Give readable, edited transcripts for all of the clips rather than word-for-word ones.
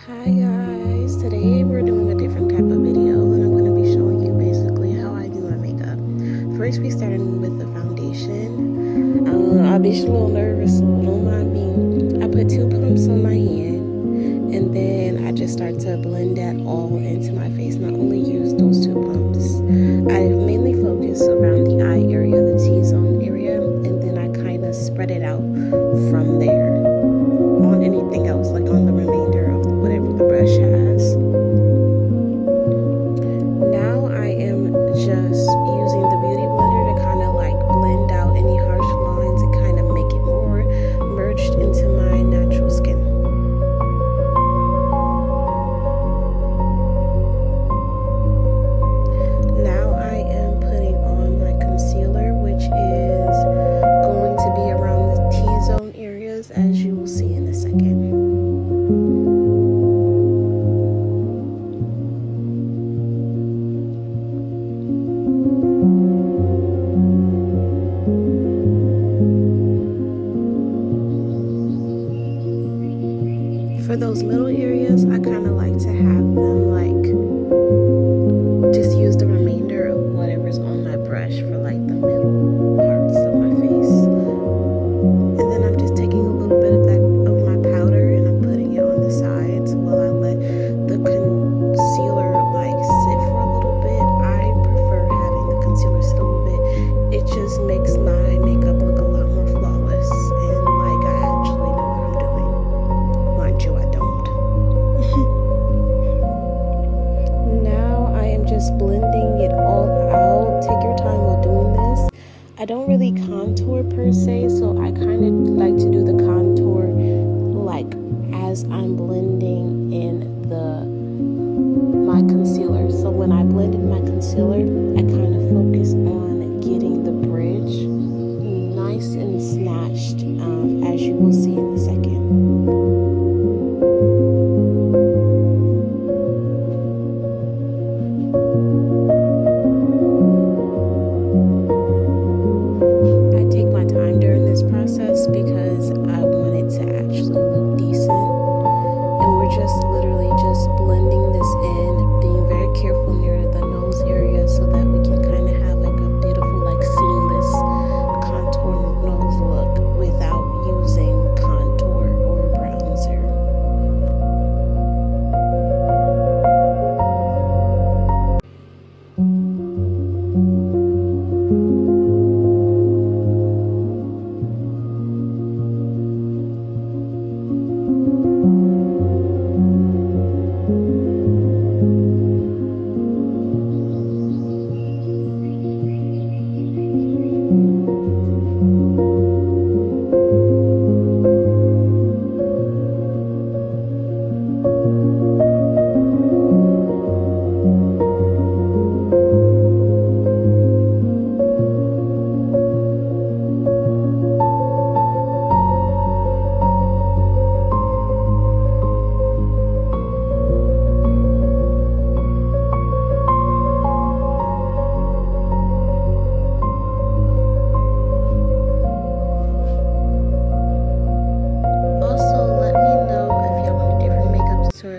Hi guys, today we're doing a different type of video and I'm going to be showing you basically how I do my makeup. First we starting with the foundation. I'll be a little nervous, so don't mind me. I put 2 pumps on my hand and then I just start to blend that all into my face. Not only use those 2 pumps, I mainly focus around the eye area, the T-zone area, and then I kind of spread it out from there on anything else, like on the remainder of whatever the brush has. Now I am just using the beauty blender to kind of like blend out any harsh lines and kind of make it more merged into my natural skin. Now I am putting on my concealer, which is going to be around the T-zone areas, as you will see in a second. For those middle areas, I kind of like to have them like just use the remainder of whatever's on my brush for like the middle parts of my face. And then I'm just taking a little bit of that of my powder and I'm putting it on the sides while I let the concealer like sit for a little bit. I prefer having the concealer sit a little bit. It just makes my makeup look a lot more flawless and like I actually know what I'm doing. Mind you, I don't. Now I am just blending it all out. Take your time while doing this. I don't really contour per se, so I kind of like to do the contour like as I'm blending in my concealer. So when I blend in my concealer, I kind of focus on getting the bridge nice and snatched, as you will see in a second. I take my time during this process because I want it to actually look decent. And we're just literally just blending this in, being very careful near the nose area so that we can kind of have like a beautiful, like seamless contour nose look without using contour or bronzer.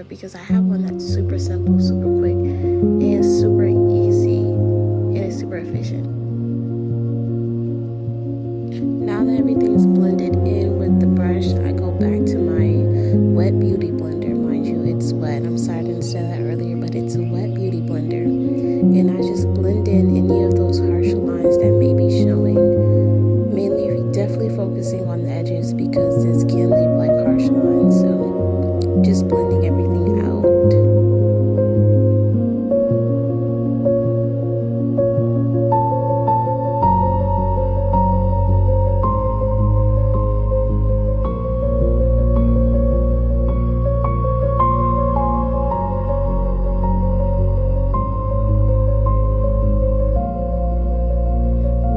Because I have one that's super simple, super quick, and super easy, and it's super efficient. Now that everything is blended in with the brush, I go back to my wet beauty blender. Mind you, it's wet. I'm sorry I didn't say that earlier, but it's a wet beauty blender. And I just blend in any of those harsh lines that may be showing. Mainly, definitely focusing on the edges because this can leave like harsh lines. So just blending everything out.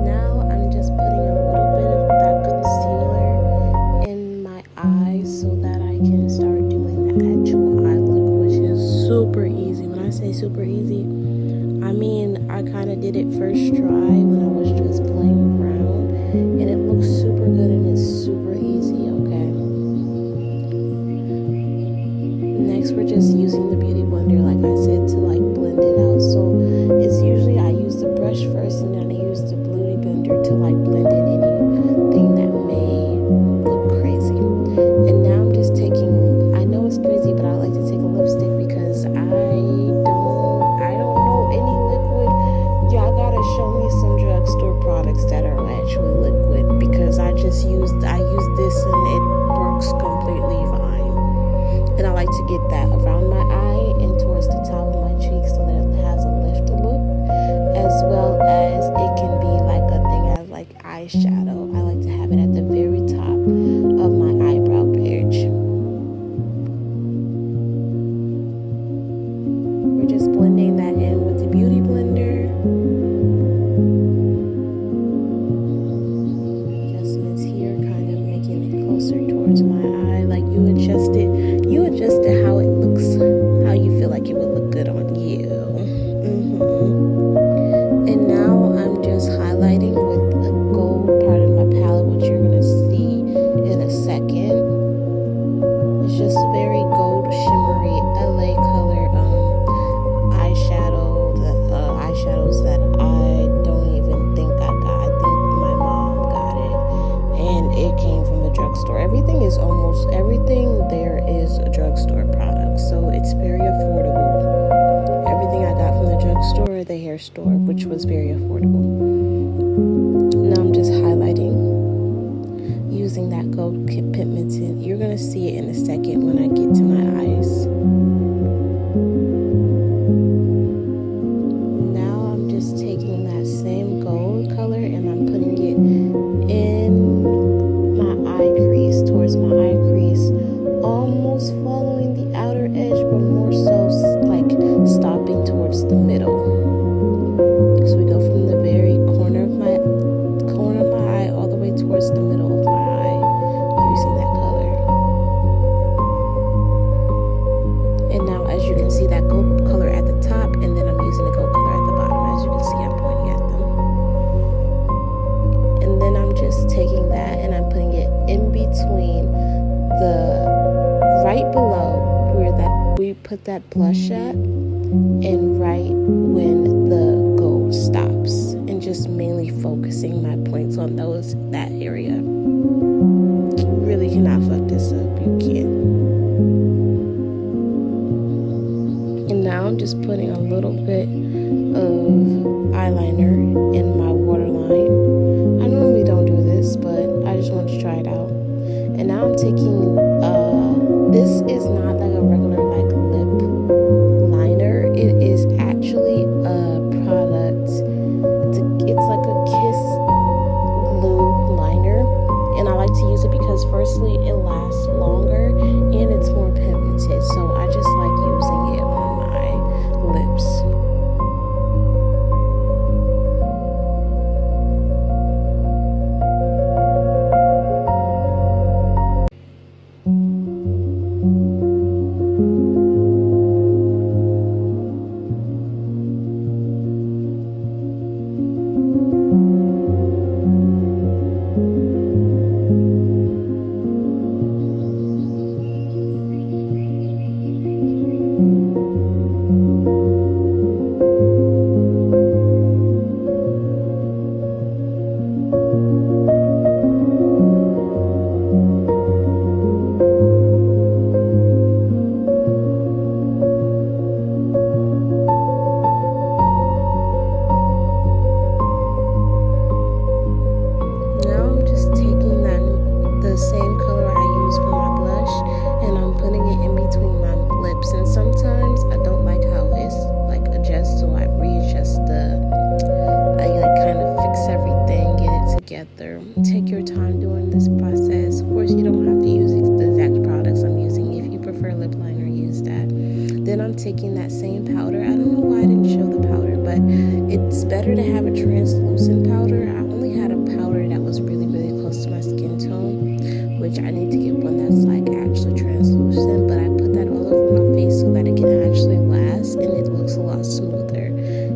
Now I'm just putting a little bit of that concealer in my eyes so that I can start doing the actual eye look, which is super easy. When I say super easy, I mean I kind of did it first try when I was just playing around, and it looks super good and it's super easy. Okay, next we're just using the beauty blender, like I said, to like blend it out. So it's usually I use the brush first and then I use the beauty blender to like blend in anything that may look crazy. And now I'm just taking, I know it's crazy, but I like to take a lipstick because I don't know any liquid. Y'all gotta show me some drugstore products that are actually liquid, because I use this and it works completely fine. And I like to get that around my eye and towards the top of my cheek so that it has a lift look, as well as it can be like a thing as like eyeshadow. I like to have it at the very top of my eyebrow bridge. We're just blending that in with the beauty blender. Adjustments here, kind of making it closer towards my eye. Like you adjust it how it looks, how you feel like it would look good on you. And now I'm just highlighting with the gold part of my palette, which you're gonna see in a second. It's just a very gold shimmery LA color eyeshadow. The eyeshadows that I don't even think I got. I think my mom got it, and it came from the drugstore. Everything there is a drugstore product, so it's very affordable. Everything I got from the drugstore or the hair store, which was very affordable. Now I'm just highlighting using that gold pigmented. You're gonna see it in a second when I get to my eyes. Now I'm just taking that same gold color and I'm putting it in my eye crease, towards my eye crease, almost following the outer edge, but more so like stopping towards the middle. So we go from the very corner of my eye all the way towards the middle of my eye, using that color. And now, as you can see, that gold color at the top, and then I'm using the gold color at the bottom. As you can see, I'm pointing at them. And then I'm just taking that and I'm putting it in between the right below where that we put that blush at, and right when the gold stops, and just mainly focusing my points on that area. You really cannot fuck this up. You can't. And now I'm just putting a little bit of eyeliner in my waterline. I normally don't do this, but I just wanted to try it out. And now I'm taking this is not like a regular like lip liner. It is actually a product. It's like a Kiss glue liner, and I like to use it because firstly it lasts longer and it's more pigmented. So I just like using it on my lips. Take your time doing this process. Of course, you don't have to use the exact products I'm using. If you prefer lip liner, use that. Then I'm taking that same powder. I don't know why I didn't show the powder, but it's better to have a translucent powder. I only had a powder that was really, really close to my skin tone, which I need to get one that's like actually translucent, but I put that all over my face so that it can actually last and it looks a lot smoother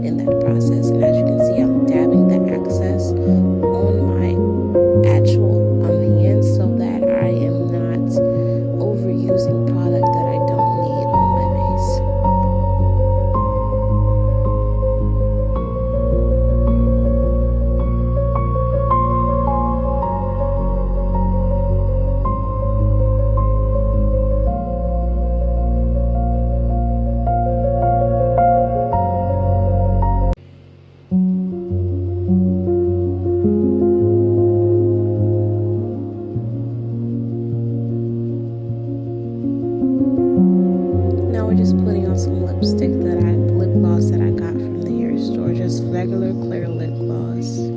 in that process. And as you can see, I'm dabbing the excess on my actual hand so that I am not overusing product that I don't need on now we're just putting on some lip gloss that I got from the hair store, just regular clear lip gloss.